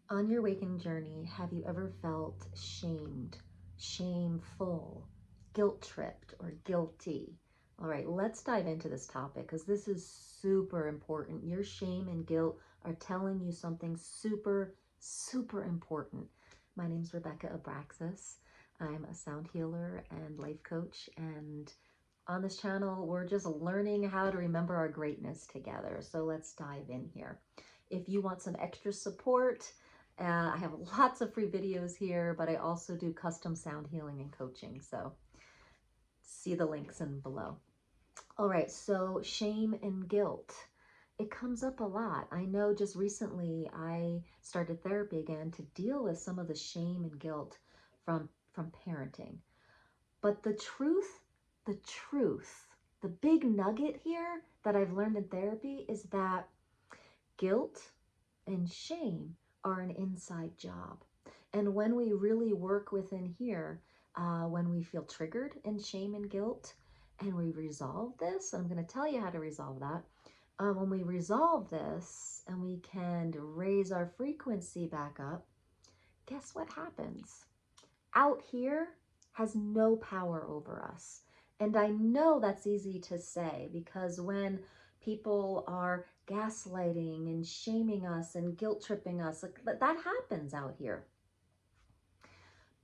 On your awakening journey, have you ever felt shamed, shameful, guilt tripped, or guilty? All right, let's dive into this topic because this is super important. Your shame and guilt are telling you something super, super important. My name's Rebecca Abraxas. I'm a sound healer and life coach, and on this channel, we're just learning how to remember our greatness together. So let's dive in here. If you want some extra support, I have lots of free videos here, but I also do custom sound healing and coaching. So see the links in below. All right, so shame and guilt. It comes up a lot. I know just recently I started therapy again to deal with some of the shame and guilt from parenting. But the truth, the big nugget here that I've learned in therapy is that guilt and shame are an inside job. And when we really work within here, when we feel triggered in shame and guilt, and we resolve this, I'm going to tell you how to resolve that. When we resolve this and we can raise our frequency back up, guess what happens? Out here has no power over us. And I know that's easy to say because when people are gaslighting and shaming us and guilt tripping us, like, that happens out here.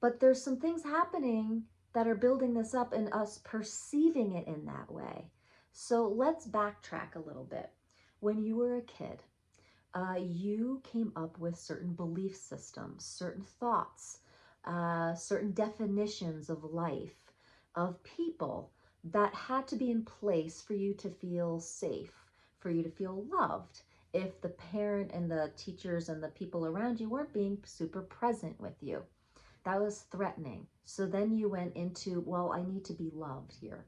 But there's some things happening that are building this up and us perceiving it in that way. So let's backtrack a little bit. When you were a kid, you came up with certain belief systems, certain thoughts, certain definitions of life, of people that had to be in place for you to feel safe, for you to feel loved. If the parent and the teachers and the people around you weren't being super present with you, that was threatening. So then you went into, well, I need to be loved here.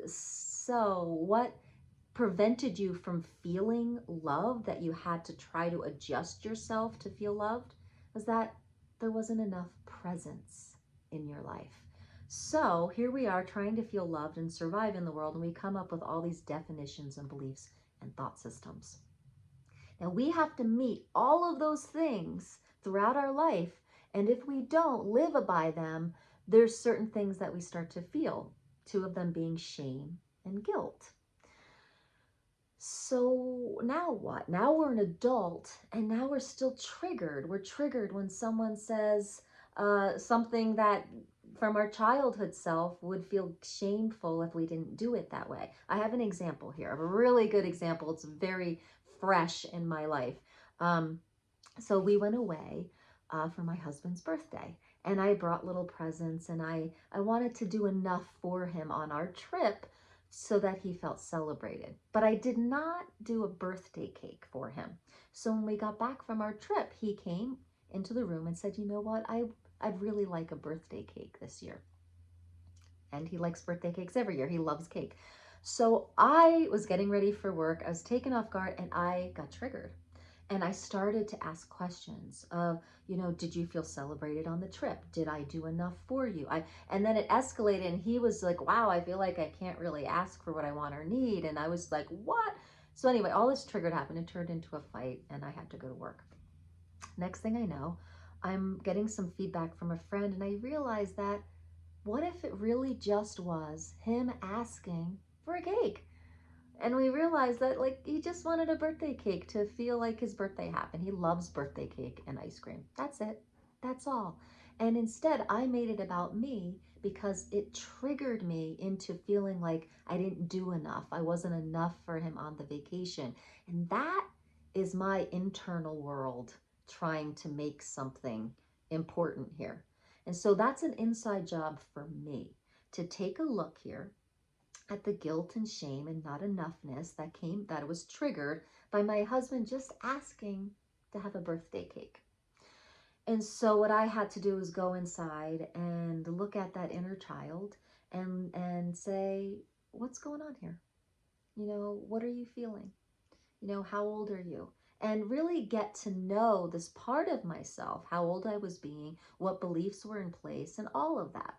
So what prevented you from feeling love, that you had to try to adjust yourself to feel loved, was that there wasn't enough presence in your life. So here we are trying to feel loved and survive in the world, and we come up with all these definitions and beliefs and thought systems. Now we have to meet all of those things throughout our life, and if we don't live by them, there's certain things that we start to feel, two of them being shame and guilt. So now what? Now we're an adult and now we're still triggered. We're triggered when someone says something that from our childhood self would feel shameful if we didn't do it that way. I have an example here, a really good example. It's very fresh in my life. So we went away for my husband's birthday, and I brought little presents, and I wanted to do enough for him on our trip so that he felt celebrated. But I did not do a birthday cake for him. So when we got back from our trip, he came into the room and said, you know what, I'd really like a birthday cake this year. And he likes birthday cakes every year. He loves cake. So I was getting ready for work. I was taken off guard and I got triggered. And I started to ask questions of, did you feel celebrated on the trip? Did I do enough for you? And then it escalated and he was like, wow, I feel like I can't really ask for what I want or need. And I was like, what? So anyway, all this triggered happened. It turned into a fight and I had to go to work. Next thing I know, I'm getting some feedback from a friend and I realized that what if it really just was him asking for a cake? And we realized that he just wanted a birthday cake to feel like his birthday happened. He loves birthday cake and ice cream. That's it. That's all. And instead I made it about me because it triggered me into feeling like I didn't do enough. I wasn't enough for him on the vacation. And that is my internal world trying to make something important here. And so that's an inside job for me to take a look here at the guilt and shame and not enoughness that was triggered by my husband just asking to have a birthday cake. And so what I had to do was go inside and look at that inner child and say, what's going on here? What are you feeling? How old are you? And really get to know this part of myself, how old I was being, what beliefs were in place, and all of that.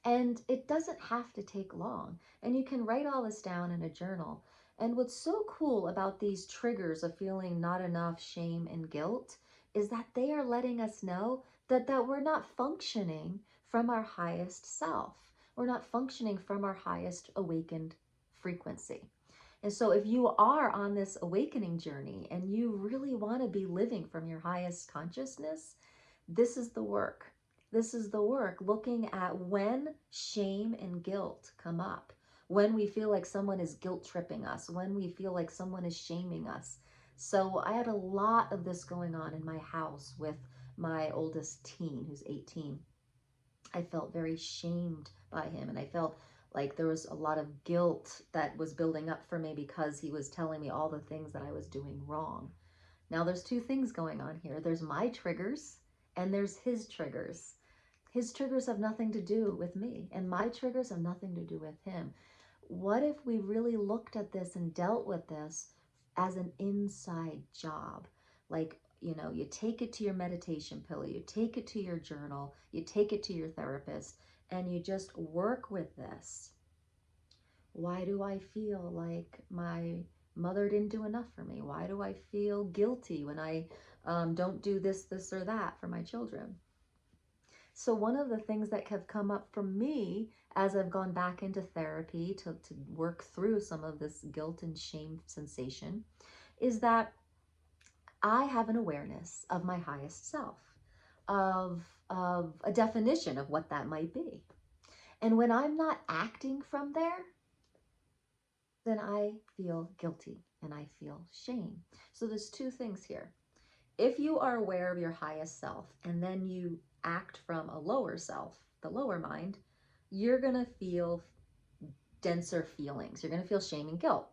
And it doesn't have to take long. And you can write all this down in a journal. And what's so cool about these triggers of feeling not enough, shame, and guilt is that they are letting us know that we're not functioning from our highest self. We're not functioning from our highest awakened frequency. And so if you are on this awakening journey and you really want to be living from your highest consciousness, this is the work. This is the work, looking at when shame and guilt come up, when we feel like someone is guilt tripping us, when we feel like someone is shaming us. So I had a lot of this going on in my house with my oldest teen, who's 18. I felt very shamed by him, and I felt like there was a lot of guilt that was building up for me because he was telling me all the things that I was doing wrong. Now there's two things going on here. There's my triggers and there's his triggers. His triggers have nothing to do with me, and my triggers have nothing to do with him. What if we really looked at this and dealt with this as an inside job? Like, you take it to your meditation pillow, you take it to your journal, you take it to your therapist, and you just work with this. Why do I feel like my mother didn't do enough for me? Why do I feel guilty when I don't do this, or that for my children? So one of the things that have come up for me as I've gone back into therapy to work through some of this guilt and shame sensation is that I have an awareness of my highest self, of a definition of what that might be. And when I'm not acting from there, then I feel guilty and I feel shame. So there's two things here. If you are aware of your highest self and then you act from a lower self, the lower mind, you're going to feel denser feelings. You're going to feel shame and guilt.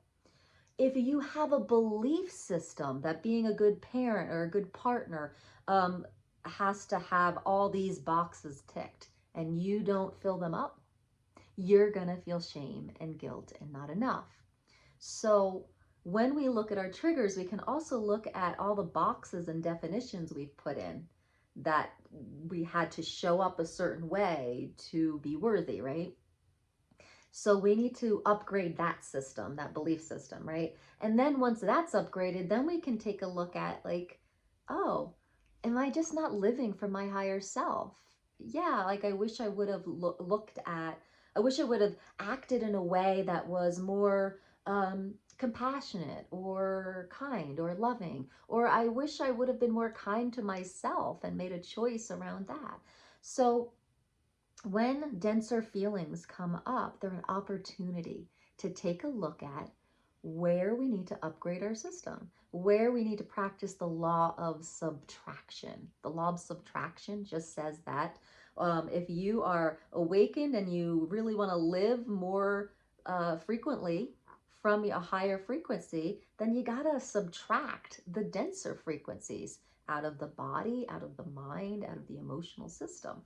If you have a belief system that being a good parent or a good partner has to have all these boxes ticked and you don't fill them up, you're going to feel shame and guilt and not enough. So when we look at our triggers, we can also look at all the boxes and definitions we've put in that we had to show up a certain way to be worthy, right? So we need to upgrade that system, that belief system, right? And then once that's upgraded, then we can take a look at like, oh, am I just not living from my higher self? Yeah, like I wish I would have I wish I would have acted in a way that was more compassionate or kind or loving, or I wish I would have been more kind to myself and made a choice around that. So when denser feelings come up, they're an opportunity to take a look at where we need to upgrade our system, where we need to practice the law of subtraction. The law of subtraction just says that if you are awakened and you really want to live more frequently from a higher frequency, then you got to subtract the denser frequencies out of the body, out of the mind, out of the emotional system.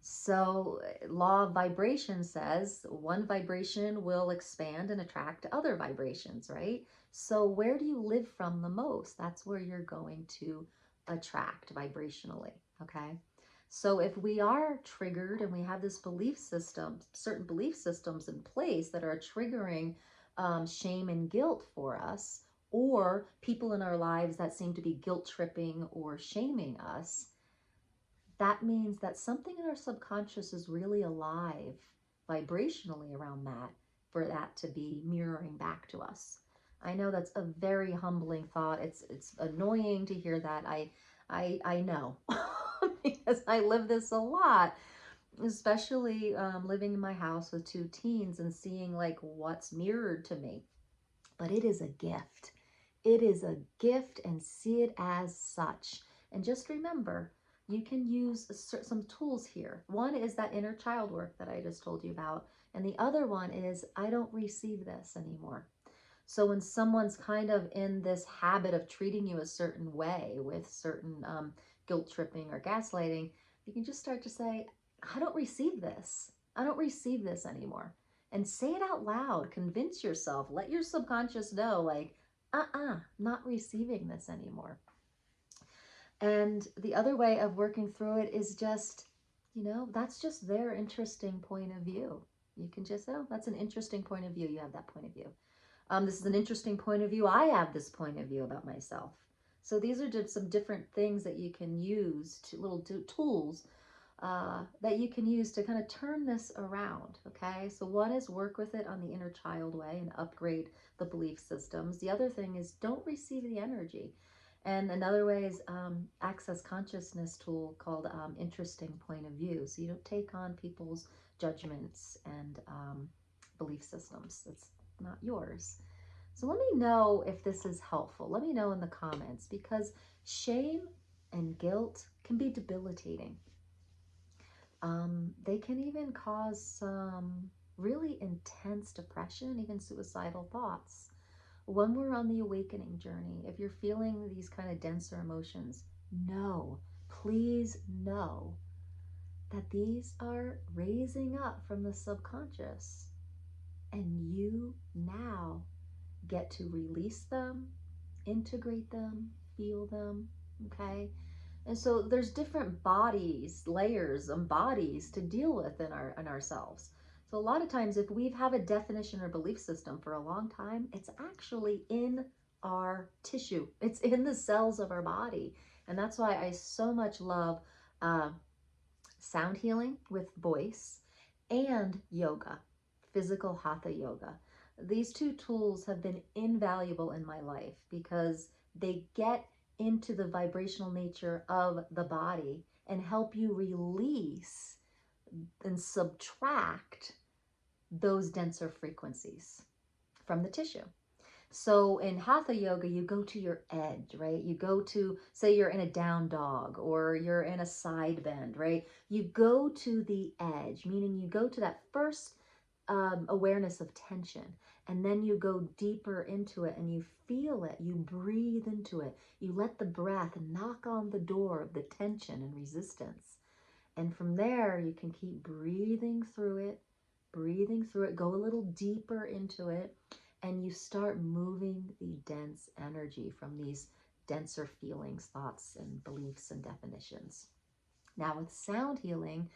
So law of vibration says one vibration will expand and attract other vibrations, right? So where do you live from the most? That's where you're going to attract vibrationally, okay? So if we are triggered and we have this belief system, certain belief systems in place that are triggering shame and guilt for us, or people in our lives that seem to be guilt tripping or shaming us, that means that something in our subconscious is really alive vibrationally around that for that to be mirroring back to us. I know that's a very humbling thought. It's annoying to hear that. I know because I live this a lot, especially living in my house with two teens and seeing like what's mirrored to me. But it is a gift. It is a gift, and see it as such. And just remember, you can use some tools here. One is that inner child work that I just told you about. And the other one is, I don't receive this anymore. So when someone's kind of in this habit of treating you a certain way with certain guilt tripping or gaslighting, you can just start to say, I don't receive this. I don't receive this anymore. And say it out loud. Convince yourself. Let your subconscious know, like, not receiving this anymore. And the other way of working through it is just, that's just their interesting point of view. You can just, oh, that's an interesting point of view. You have that point of view. This is an interesting point of view. I have this point of view about myself. So these are just some different things that you can use, to little tools that you can use to kind of turn this around. Okay, so one is work with it on the inner child way and upgrade the belief systems. The other thing is don't receive the energy. And another way is access consciousness tool called interesting point of view. So you don't take on people's judgments and belief systems. It's not yours. So let me know if this is helpful. Let me know in the comments, because shame and guilt can be debilitating. They can even cause some really intense depression, even suicidal thoughts. When we're on the awakening journey, if you're feeling these kind of denser emotions, know, please know that these are raising up from the subconscious, and you now get to release them, integrate them, feel them, okay? And so there's different bodies, layers and bodies to deal with in ourselves. So a lot of times if we've had a definition or belief system for a long time, it's actually in our tissue. It's in the cells of our body. And that's why I so much love uh, sound healing with voice and yoga, physical hatha yoga. These two tools have been invaluable in my life because they get into the vibrational nature of the body and help you release and subtract those denser frequencies from the tissue. So in hatha yoga, you go to your edge, right? You go to, say you're in a down dog or you're in a side bend, right? You go to the edge, meaning you go to that first awareness of tension, and then you go deeper into it and you feel it, you breathe into it, you let the breath knock on the door of the tension and resistance. And from there, you can keep breathing through it, go a little deeper into it, and you start moving the dense energy from these denser feelings, thoughts, and beliefs and definitions. Now, with sound healing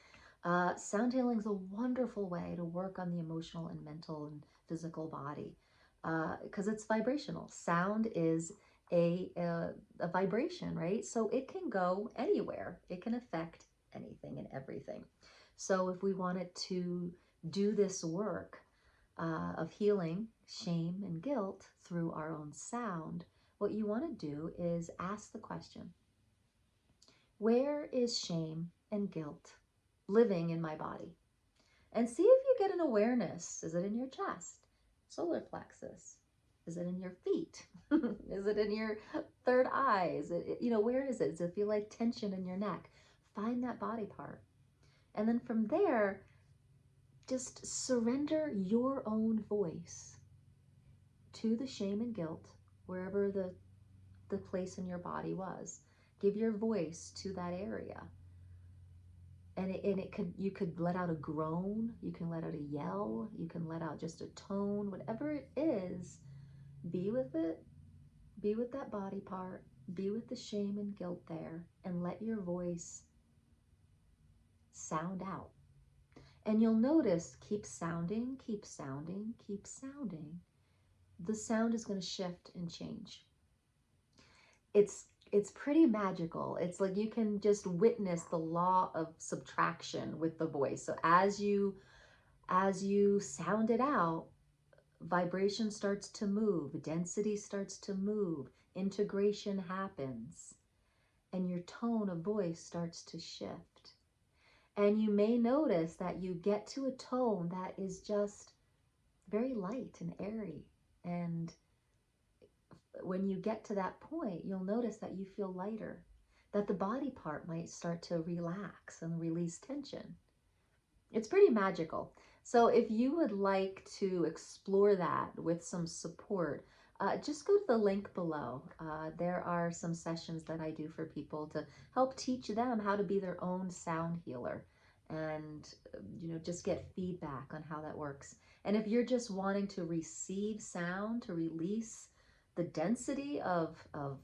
is a wonderful way to work on the emotional and mental and physical body because it's vibrational. Sound is a vibration, right? So it can go anywhere. It can affect anything and everything. So if we wanted to do this work of healing shame and guilt through our own sound, what you want to do is ask the question, where is shame and guilt living in my body? And see if you get an awareness. Is it in your chest, solar plexus? Is it in your feet? Is it in your third eye? Is it, where is it? Does it feel like tension in your neck? Find that body part. And then from there, just surrender your own voice to the shame and guilt, wherever the place in your body was. Give your voice to that area. And you could let out a groan, you can let out a yell, you can let out just a tone, whatever it is, be with it, be with that body part, be with the shame and guilt there, and let your voice sound out. And you'll notice, keep sounding, keep sounding, keep sounding. The sound is going to shift and change. It's pretty magical. It's like you can just witness the law of subtraction with the voice. So as you sound it out, vibration starts to move, density starts to move, integration happens, and your tone of voice starts to shift. And you may notice that you get to a tone that is just very light and airy. And when you get to that point, you'll notice that you feel lighter, that the body part might start to relax and release tension. It's pretty magical. So if you would like to explore that with some support, just go to the link below. There are some sessions that I do for people to help teach them how to be their own sound healer and just get feedback on how that works. And if you're just wanting to receive sound, to release the density of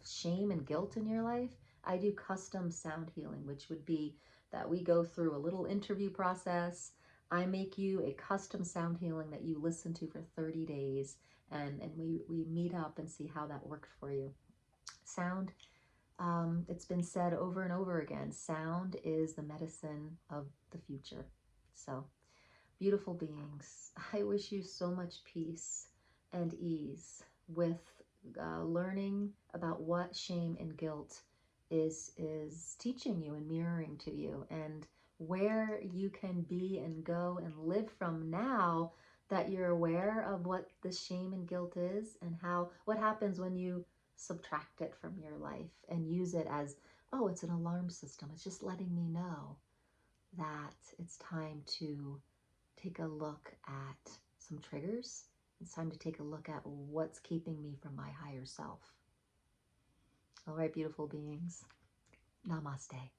shame and guilt in your life, I do custom sound healing, which would be that we go through a little interview process. I make you a custom sound healing that you listen to for 30 days. and we meet up and see how that worked for you. Sound, it's been said over and over again, sound is the medicine of the future. So, beautiful beings, I wish you so much peace and ease with learning about what shame and guilt is teaching you and mirroring to you, and where you can be and go and live from now that you're aware of what the shame and guilt is, and how what happens when you subtract it from your life and use it as, oh, it's an alarm system. It's just letting me know that it's time to take a look at some triggers. It's time to take a look at what's keeping me from my higher self. All right, beautiful beings. Namaste.